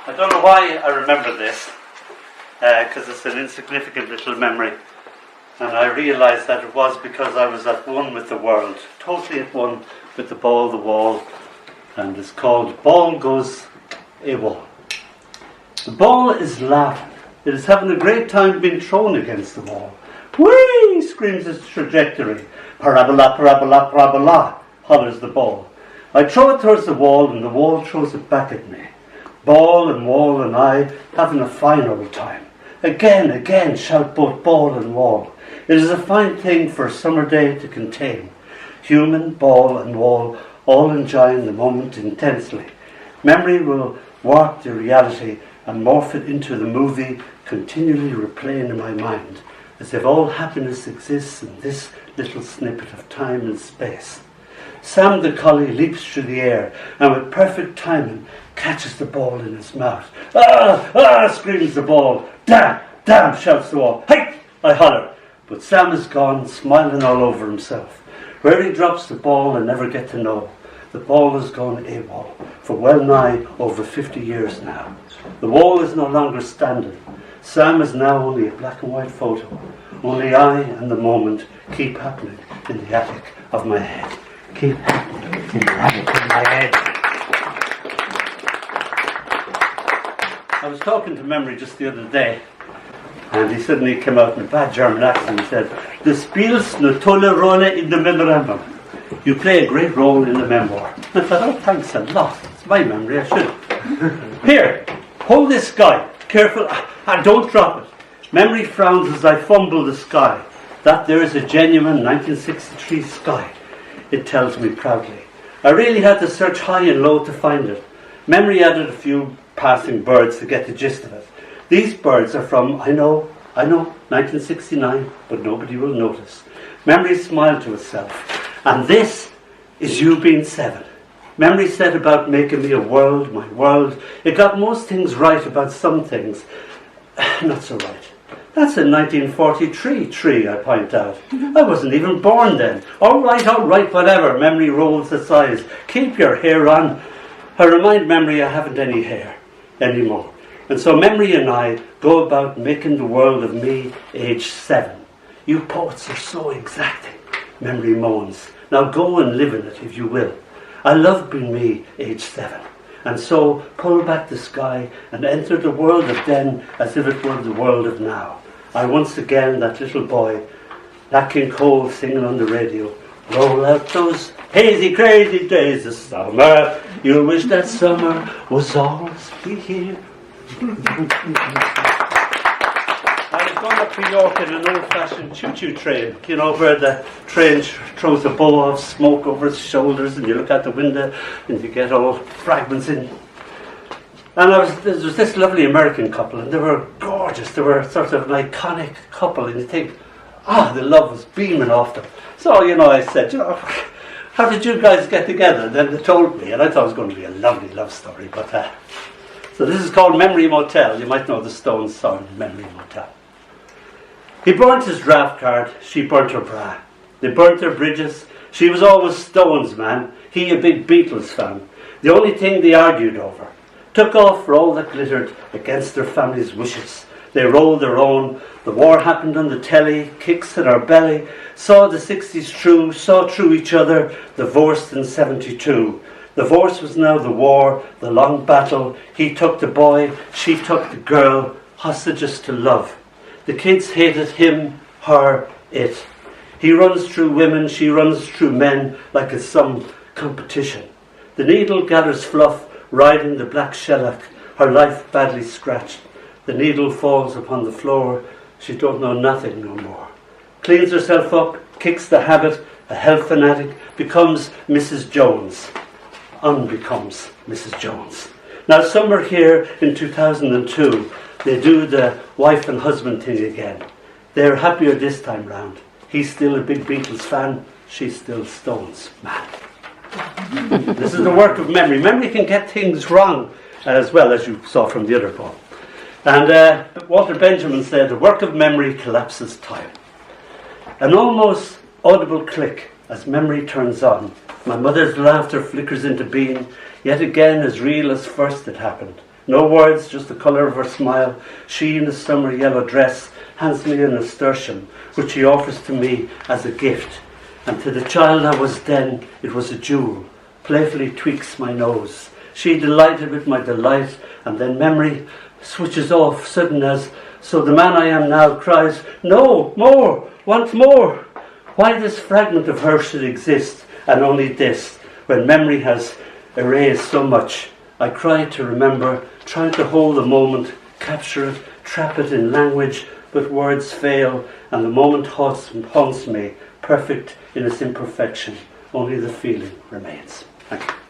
I don't know why I remember this, because it's an insignificant little memory. And I realised that it was because I was at one with the world, totally at one with the ball, the wall, and it's called Ball Goes AWOL. The ball is laughing. It is having a great time being thrown against the wall. Whee! Screams its trajectory. Parabola, parabola, parabola, hollers the ball. I throw it towards the wall and the wall throws it back at me. Ball and wall and I having a fine old time. Again, again, shout both ball and wall. It is a fine thing for a summer day to contain. Human, ball and wall all enjoying the moment intensely. Memory will warp the reality and morph it into the movie, continually replaying in my mind, as if all happiness exists in this little snippet of time and space. Sam the collie leaps through the air and with perfect timing catches the ball in his mouth. Ah! Ah! Screams the ball. Damn! Damn! Shouts the wall. Hey! I holler. But Sam is gone, smiling all over himself. Where he drops the ball I never get to know. The ball has gone AWOL for well nigh over 50 years now. The wall is no longer standing. Sam is now only a black and white photo. Only I and the moment keep happening in the attic of my head. Keep happening in the attic of my head. I was talking to Memory just the other day, and he suddenly came out in a bad German accent and said, "Du spielst eine tolle Rolle in the memorandum." You play a great role in the memoir. I thought, oh, thanks a lot. It's my memory, I should. Here, hold this guy. Careful, and don't drop it. Memory frowns as I fumble the sky. That there is a genuine 1963 sky, it tells me proudly. I really had to search high and low to find it. Memory added a few passing birds to get the gist of it. These birds are from, I know, 1969, but nobody will notice. Memory smiled to itself. And this is you being 7. Memory set about making me a world, my world. It got most things right about some things. Not so right. That's a 1943 tree, I point out. I wasn't even born then. All right, whatever. Memory rolls its eyes. Keep your hair on. I remind Memory I haven't any hair anymore. And so Memory and I go about making the world of me age 7. You poets are so exacting, Memory moans. Now go and live in it if you will. I love being me age 7. And so pull back the sky and enter the world of then as if it were the world of now. I once again, that little boy, Nat King Cole singing on the radio, roll out those hazy crazy days of summer. You'll wish that summer was always be here. I was going up to York in an old-fashioned choo-choo train, you know, where the train throws a bow of smoke over its shoulders and you look out the window and you get all fragments in. And there was this lovely American couple, and they were gorgeous. They were sort of an iconic couple, and you think, the love was beaming off them. So, you know, I said, how did you guys get together? And then they told me, and I thought it was going to be a lovely love story. But so this is called Memory Motel. You might know the Stones song, Memory Motel. He burnt his draft card, she burnt her bra. They burnt their bridges. She was always Stones, man. He a big Beatles fan. The only thing they argued over. Took off for all that glittered against their family's wishes. They rolled their own. The war happened on the telly, kicks in our belly. Saw the 60s through, saw through each other, divorced in 72. Divorce was now the war, the long battle. He took the boy, she took the girl, hostages to love. The kids hated him, her, it. He runs through women, she runs through men like it's some competition. The needle gathers fluff, riding the black shellac, her life badly scratched. The needle falls upon the floor, she don't know nothing no more. Cleans herself up, kicks the habit, a health fanatic, becomes Mrs. Jones. Unbecomes Mrs. Jones. Now some are here in 2002, they do the wife and husband thing again. They're happier this time round. He's still a big Beatles fan, she's still Stones man. This is the work of memory. Memory can get things wrong as well, as you saw from the other poem. And Walter Benjamin said, the work of memory collapses time. An almost audible click as memory turns on. My mother's laughter flickers into being, yet again as real as first it happened. No words, just the colour of her smile. She in the summer yellow dress hands me a nasturtium, which she offers to me as a gift. And to the child I was then, it was a jewel, playfully tweaks my nose. She delighted with my delight, and then memory switches off sudden as, so the man I am now cries, no, more, want more. Why this fragment of her should exist, and only this, when memory has erased so much. I cry to remember, trying to hold the moment, capture it, trap it in language, but words fail, and the moment haunts me, perfect in its imperfection. Only the feeling remains. Thank you.